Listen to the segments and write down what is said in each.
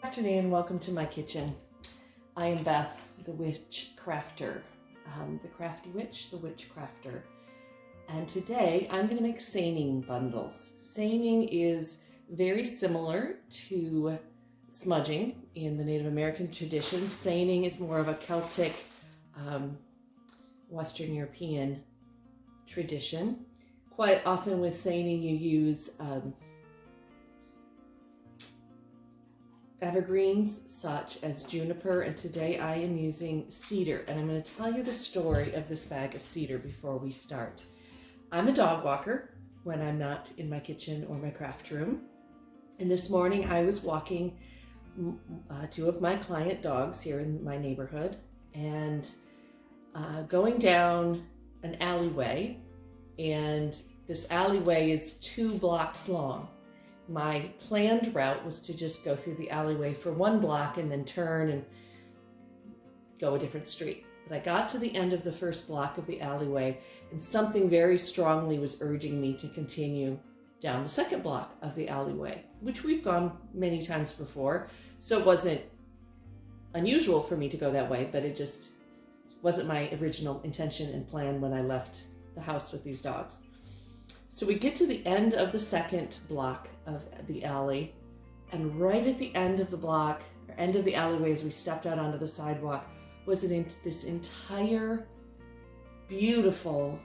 Good afternoon, welcome to my kitchen. I am Beth, the witch crafter, the crafty witch, the witch crafter. And today I'm going to make seining bundles. Seining is very similar to smudging in the Native American tradition. Seining is more of a Celtic, Western European tradition. Quite often with seining you use evergreens such as juniper, and today I am using cedar, and I'm going to tell you the story of this bag of cedar before we start. I'm a dog walker when I'm not in my kitchen or my craft room, and this morning I was walking two of my client dogs here in my neighborhood and going down an alleyway, and this alleyway is 2 blocks long. My planned route was to just go through the alleyway for 1 block and then turn and go a different street. But I got to the end of the first block of the alleyway and something very strongly was urging me to continue down the second block of the alleyway, which we've gone many times before. So it wasn't unusual for me to go that way, but it just wasn't my original intention and plan when I left the house with these dogs. So we get to the end of the second block of the alley, and right at the end of the block, or end of the alleyway as we stepped out onto the sidewalk, was this entire beautiful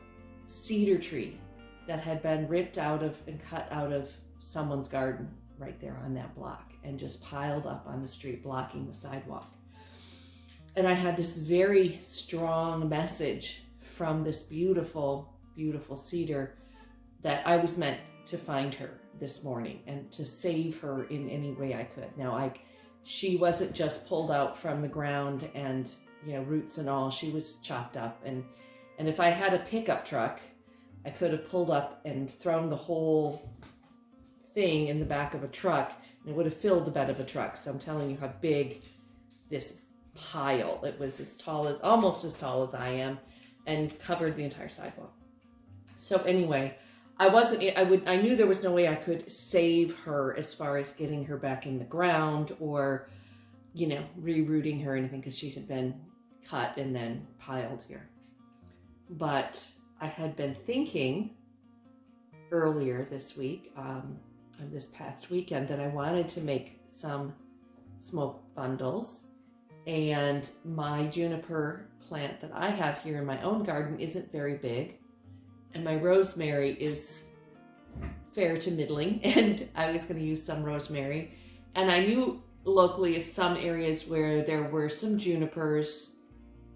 cedar tree that had been ripped out of and cut out of someone's garden right there on that block and just piled up on the street, blocking the sidewalk. And I had this very strong message from this beautiful, beautiful cedar that I was meant to find her this morning and to save her in any way I could. Now, she wasn't just pulled out from the ground and, roots and all. She was chopped up. And if I had a pickup truck, I could have pulled up and thrown the whole thing in the back of a truck, and it would have filled the bed of a truck. So I'm telling you how big this pile. It was almost as tall as I am, and covered the entire sidewalk. So anyway, I knew there was no way I could save her as far as getting her back in the ground or, rerouting her or anything, because she had been cut and then piled here. But I had been thinking earlier this week, this past weekend, that I wanted to make some smoke bundles, and my juniper plant that I have here in my own garden isn't very big. And my rosemary is fair to middling, and I was going to use some rosemary. And I knew locally some areas where there were some junipers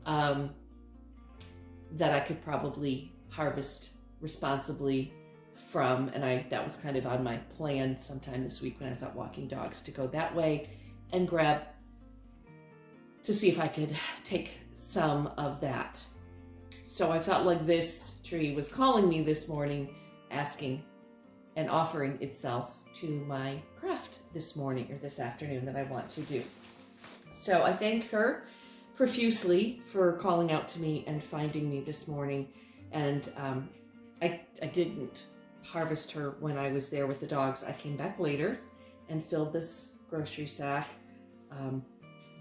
that I could probably harvest responsibly from. And that was kind of on my plan sometime this week when I was out walking dogs, to go that way and to see if I could take some of that. So I felt like this tree was calling me this morning, asking and offering itself to my craft this morning or this afternoon that I want to do. So I thank her profusely for calling out to me and finding me this morning. And I didn't harvest her when I was there with the dogs. I came back later and filled this grocery sack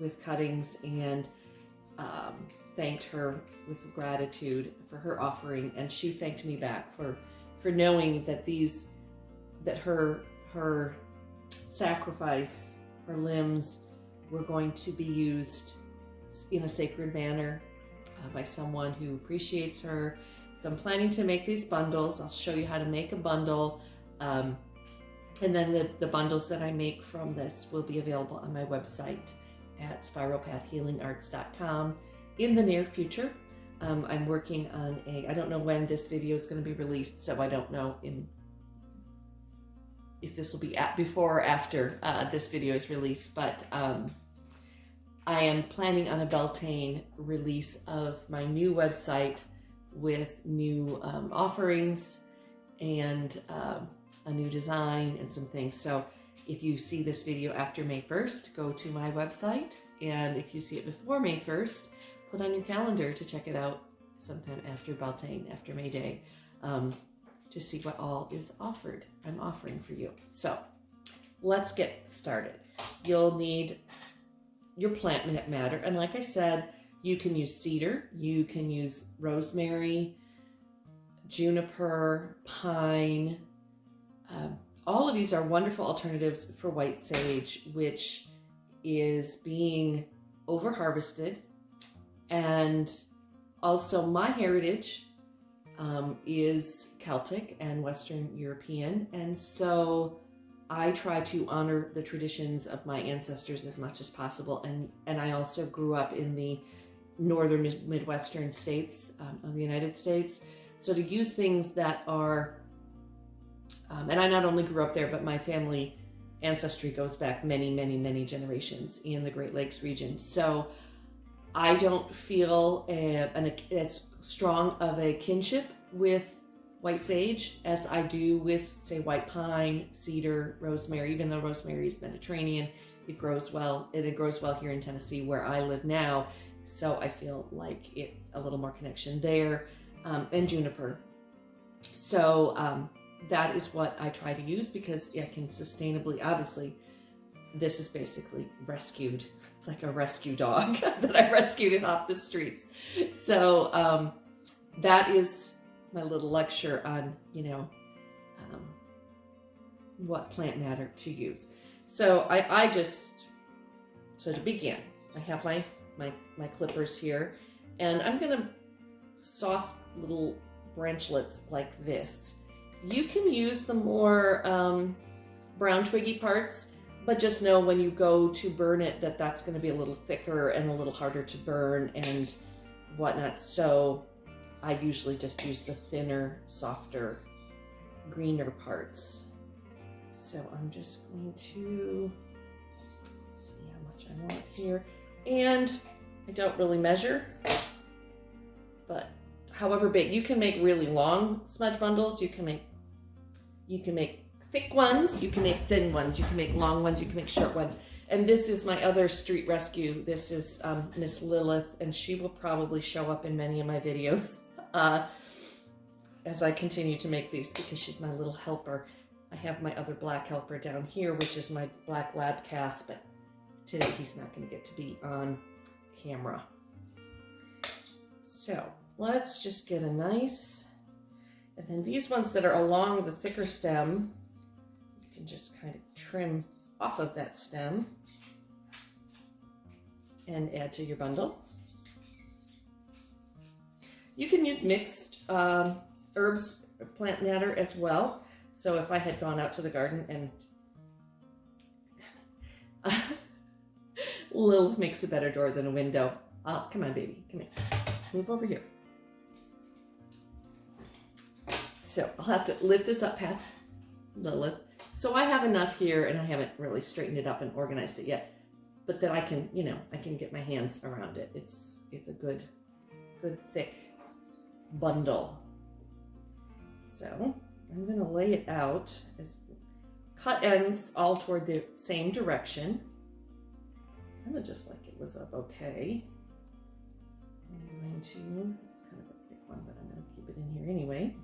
with cuttings and thanked her with gratitude for her offering, and she thanked me back for knowing that her sacrifice, her limbs, were going to be used in a sacred manner by someone who appreciates her. So I'm planning to make these bundles. I'll show you how to make a bundle, and then the bundles that I make from this will be available on my website at spiralpathhealingarts.com in the near future. I'm working on I don't know when this video is going to be released, so I don't know if this will be before or after this video is released, but I am planning on a Beltane release of my new website with new offerings and a new design and some things. So if you see this video after May 1st, go to my website, and if you see it before May 1st, put on your calendar to check it out sometime after Beltane, after May Day, to see what all is offered. I'm offering for you. So let's get started. You'll need your plant matter. And like I said, you can use cedar, you can use rosemary, juniper, pine. All of these are wonderful alternatives for white sage, which is being over harvested. And also my heritage is Celtic and Western European. And so I try to honor the traditions of my ancestors as much as possible. And I also grew up in the northern Midwestern states of the United States. So to use things that are, and I not only grew up there, but my family ancestry goes back many, many, many generations in the Great Lakes region. So I don't feel as strong of a kinship with white sage as I do with, say, white pine, cedar, rosemary. Even though rosemary is Mediterranean, it grows well. It grows well here in Tennessee where I live now. So I feel like a little more connection there, and juniper. So that is what I try to use because I can sustainably, obviously, this is basically rescued. It's like a rescue dog that I rescued it off the streets. So that is my little lecture on, what plant matter to use. So so to begin, I have my clippers here, and I'm gonna soft little branchlets like this. You can use the more brown twiggy parts, but just know when you go to burn it that that's going to be a little thicker and a little harder to burn and whatnot. So I usually just use the thinner, softer, greener parts. So I'm just going to see how much I want here. And I don't really measure, but however big, you can make really long smudge bundles. You can make thick ones, you can make thin ones, you can make long ones, you can make short ones. And this is my other street rescue. This is Miss Lilith, and she will probably show up in many of my videos as I continue to make these because she's my little helper. I have my other black helper down here, which is my black lab Cass, but today he's not going to get to be on camera. So let's just get a nice, and then these ones that are along the thicker stem, you can just kind of trim off of that stem and add to your bundle. You can use mixed herbs, plant matter as well. So if I had gone out to the garden and Lilith makes a better door than a window. Come on, baby, come here. Move over here. So I'll have to lift this up past Lilith. So I have enough here, and I haven't really straightened it up and organized it yet. But then I can, I can get my hands around it. It's a good thick bundle. So I'm going to lay it out as cut ends all toward the same direction. Kind of just like it was a bouquet. I'm going to, it's kind of a thick one, but I'm going to keep it in here anyway.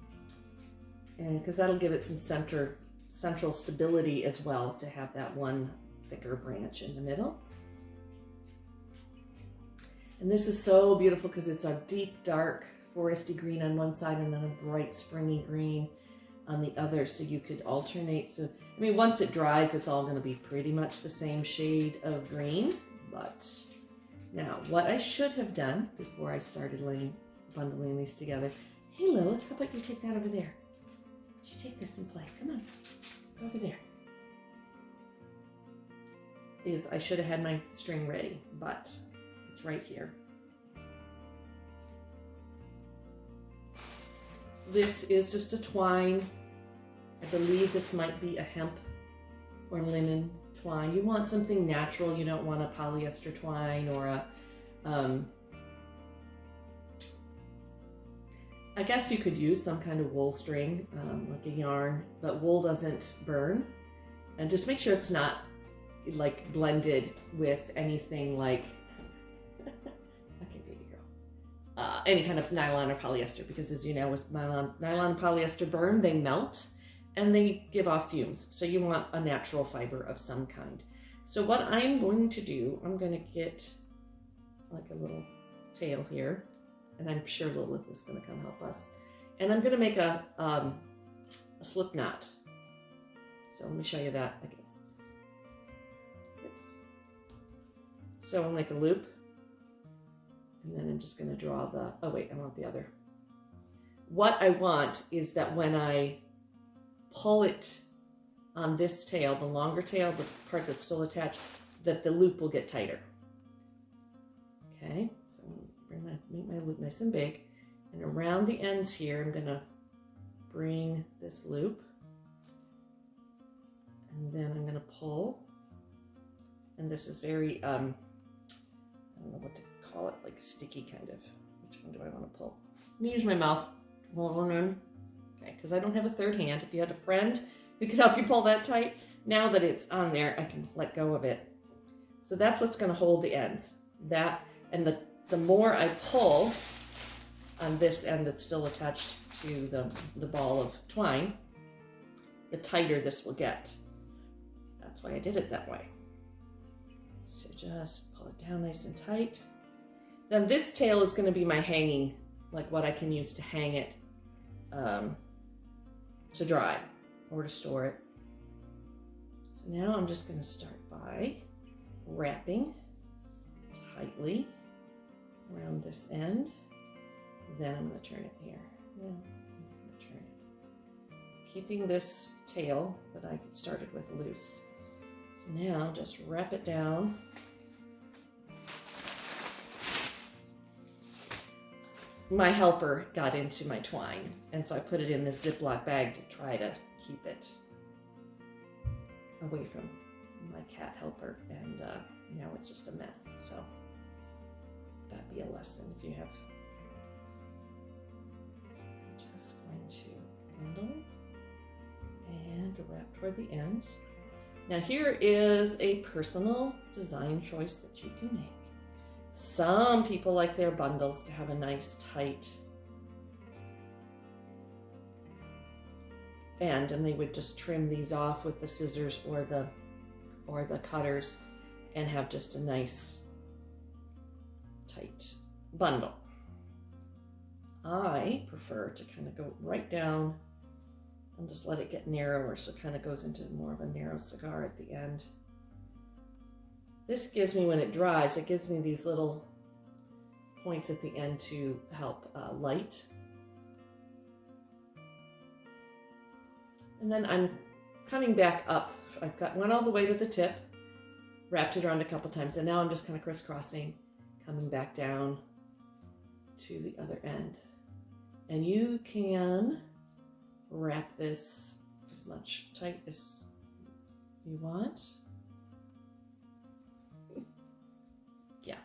And because that'll give it some central stability as well, to have that one thicker branch in the middle. And this is so beautiful because it's a deep, dark, foresty green on one side and then a bright, springy green on the other. So you could alternate. So, I mean, once it dries, it's all going to be pretty much the same shade of green. But now, what I should have done before I started bundling these together, hey Lilith, how about you take that over there? You take this and play. Come on, go over there. Is I should have had my string ready, but it's right here. This is just a twine. I believe this might be a hemp or linen twine. You want something natural. You don't want a polyester twine or a I guess you could use some kind of wool string, like a yarn, but wool doesn't burn. And just make sure it's not like blended with anything like, okay, baby girl, any kind of nylon or polyester, because as you know, with nylon and polyester burn, they melt. and they give off fumes. So you want a natural fiber of some kind. So what I'm going to do, I'm going to get like a little tail here, and I'm sure Lilith is going to come help us. And I'm going to make a slip knot. So let me show you that, I guess. Oops. So I'll make a loop, and then I'm just going to draw the, oh wait, I want the other. What I want is that when I pull it on this tail, the longer tail, the part that's still attached, that the loop will get tighter. Okay, so I'm going to make my loop nice and big. And around the ends here, I'm going to bring this loop. And then I'm going to pull. And this is very, I don't know what to call it, like sticky kind of. Which one do I want to pull? Let me use my mouth. Okay, because I don't have a third hand. If you had a friend who could help you pull that tight, now that it's on there, I can let go of it. So that's what's going to hold the ends. That, and the more I pull on this end that's still attached to the ball of twine, the tighter this will get. That's why I did it that way. So just pull it down nice and tight. Then this tail is going to be my hanging, like what I can use to hang it to dry or to store it. So now I'm just going to start by wrapping tightly around this end. Then I'm going to turn it here. Yeah, I'm going to turn it. Keeping this tail that I started with loose. So now just wrap it down. My helper got into my twine, and so I put it in this Ziploc bag to try to keep it away from my cat helper, and now it's just a mess. So that'd be a lesson if you have. Just going to bundle and wrap toward the ends. Now here is a personal design choice that you can make. Some people like their bundles to have a nice tight end, and they would just trim these off with the scissors or the cutters and have just a nice tight bundle. I prefer to kind of go right down and just let it get narrower, so it kind of goes into more of a narrow cigar at the end. This gives me, when it dries, it gives me these little points at the end to help light. And then I'm coming back up. Went all the way to the tip, wrapped it around a couple times, and now I'm just kind of crisscrossing, coming back down to the other end. And you can wrap this as much tight as you want. Yeah.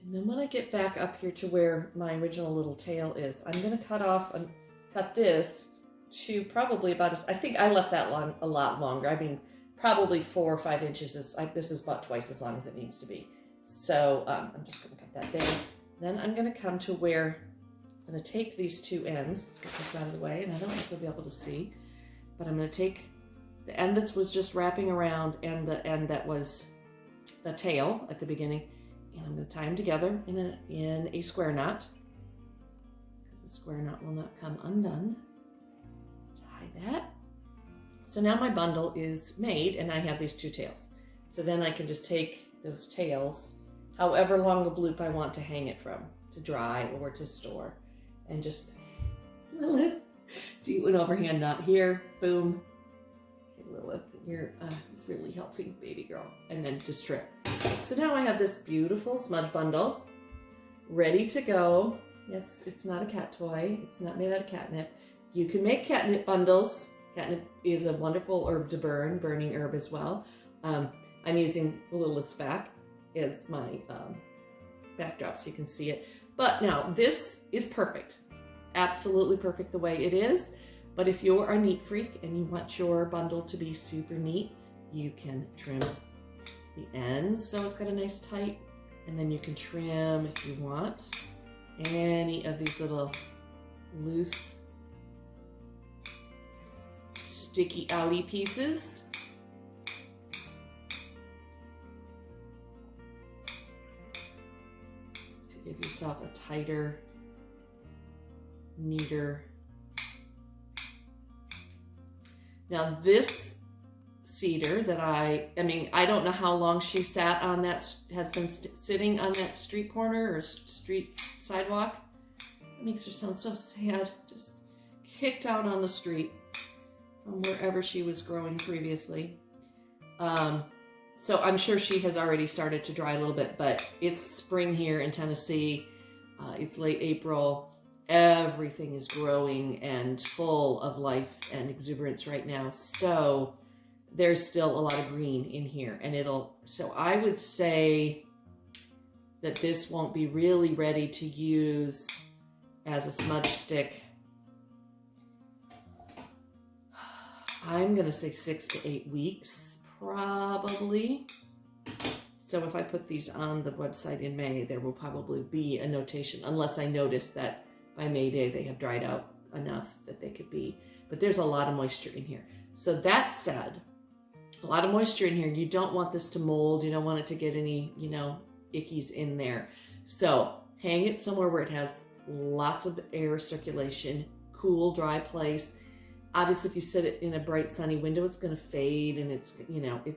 And then when I get back up here to where my original little tail is, I'm going to cut this to probably about, I think I left that long, a lot longer. I mean, probably 4 or 5 inches. This is about twice as long as it needs to be. So I'm just going to cut that there. Then I'm going to come to where I'm going to take these two ends. Let's get this out of the way, and I don't know if you'll be able to see, but I'm going to take the end that was just wrapping around and the end that was the tail at the beginning, and I'm going to tie them together in a square knot, because the square knot will not come undone. Tie that. So now my bundle is made, and I have these two tails. So then I can just take those tails, however long of loop I want to hang it from, to dry or to store, and just Lilith, do an overhand knot here, boom. Okay, Lilith, you're really helping, baby girl, and then just trim. So now I have this beautiful smudge bundle ready to go. Yes, it's not a cat toy. It's not made out of catnip. You can make catnip bundles. Catnip is a wonderful herb to burn, burning herb as well. I'm using Lilith's back as my backdrop so you can see it. But now this is perfect, absolutely perfect the way it is. But if you're a neat freak and you want your bundle to be super neat, you can trim the ends so it's got a nice tight And then you can trim if you want any of these little loose, sticky outy pieces. To give yourself a tighter, neater. Now this cedar that I mean, I don't know how long she sat on that, has been sitting on that street corner or street sidewalk. It makes her sound so sad. Just kicked out on the street from wherever she was growing previously. So I'm sure she has already started to dry a little bit, but it's spring here in Tennessee. It's late April. Everything is growing and full of life and exuberance right now. So there's still a lot of green in here, and so I would say that this won't be really ready to use as a smudge stick. I'm gonna say 6 to 8 weeks, probably. So if I put these on the website in May, there will probably be a notation, unless I notice that by May Day they have dried out enough that they could be, but there's a lot of moisture in here. So that said, a lot of moisture in here. You don't want this to mold. You don't want it to get any, ickies in there. So hang it somewhere where it has lots of air circulation, cool, dry place. Obviously, if you set it in a bright, sunny window, it's going to fade, and it's,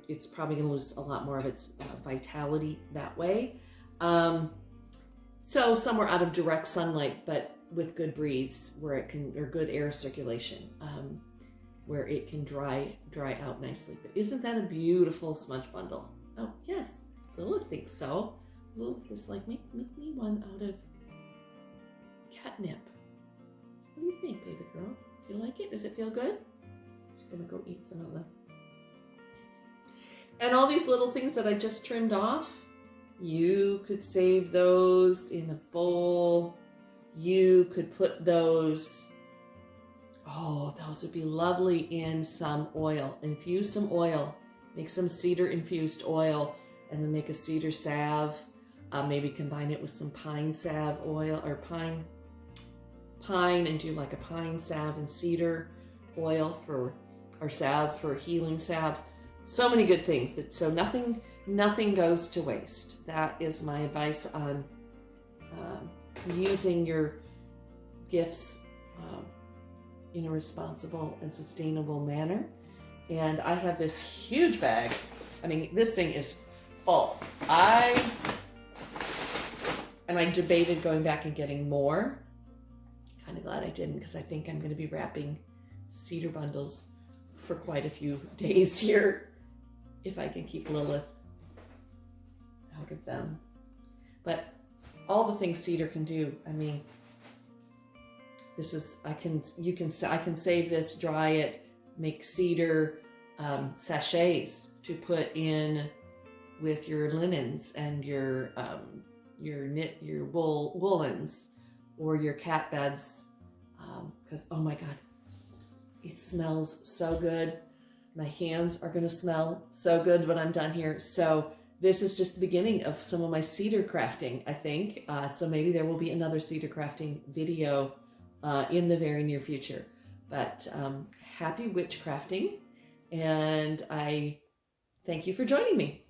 it's probably going to lose a lot more of its vitality that way. So somewhere out of direct sunlight, but with good breeze, where it can, or good air circulation, where it can dry out nicely. But isn't that a beautiful smudge bundle? Oh yes, Lilith thinks so. Lilith is like, make me one out of catnip. What do you think, baby girl? Do you like it? Does it feel good? She's gonna go eat some of them. And all these little things that I just trimmed off, you could save those in a bowl. You could put those, those would be lovely in some oil. Infuse some oil. Make some cedar infused oil, and then make a cedar salve. Maybe combine it with some pine salve oil, or pine, and do like a pine salve and cedar oil or salve for healing salves. So many good things so nothing goes to waste. That is my advice on using your gifts in a responsible and sustainable manner. And I have this huge bag. I mean, this thing is full. I debated going back and getting more. Kind of glad I didn't, because I think I'm going to be wrapping cedar bundles for quite a few days here, if I can keep Lilith out of them. But all the things cedar can do, I mean, this is, I can save this, dry it, make cedar sachets to put in with your linens and your woolens, or your cat beds, because oh my god, it smells so good. My hands are gonna smell so good when I'm done here. So this is just the beginning of some of my cedar crafting, I think. So maybe there will be another cedar crafting video in the very near future. But happy witchcrafting, and I thank you for joining me.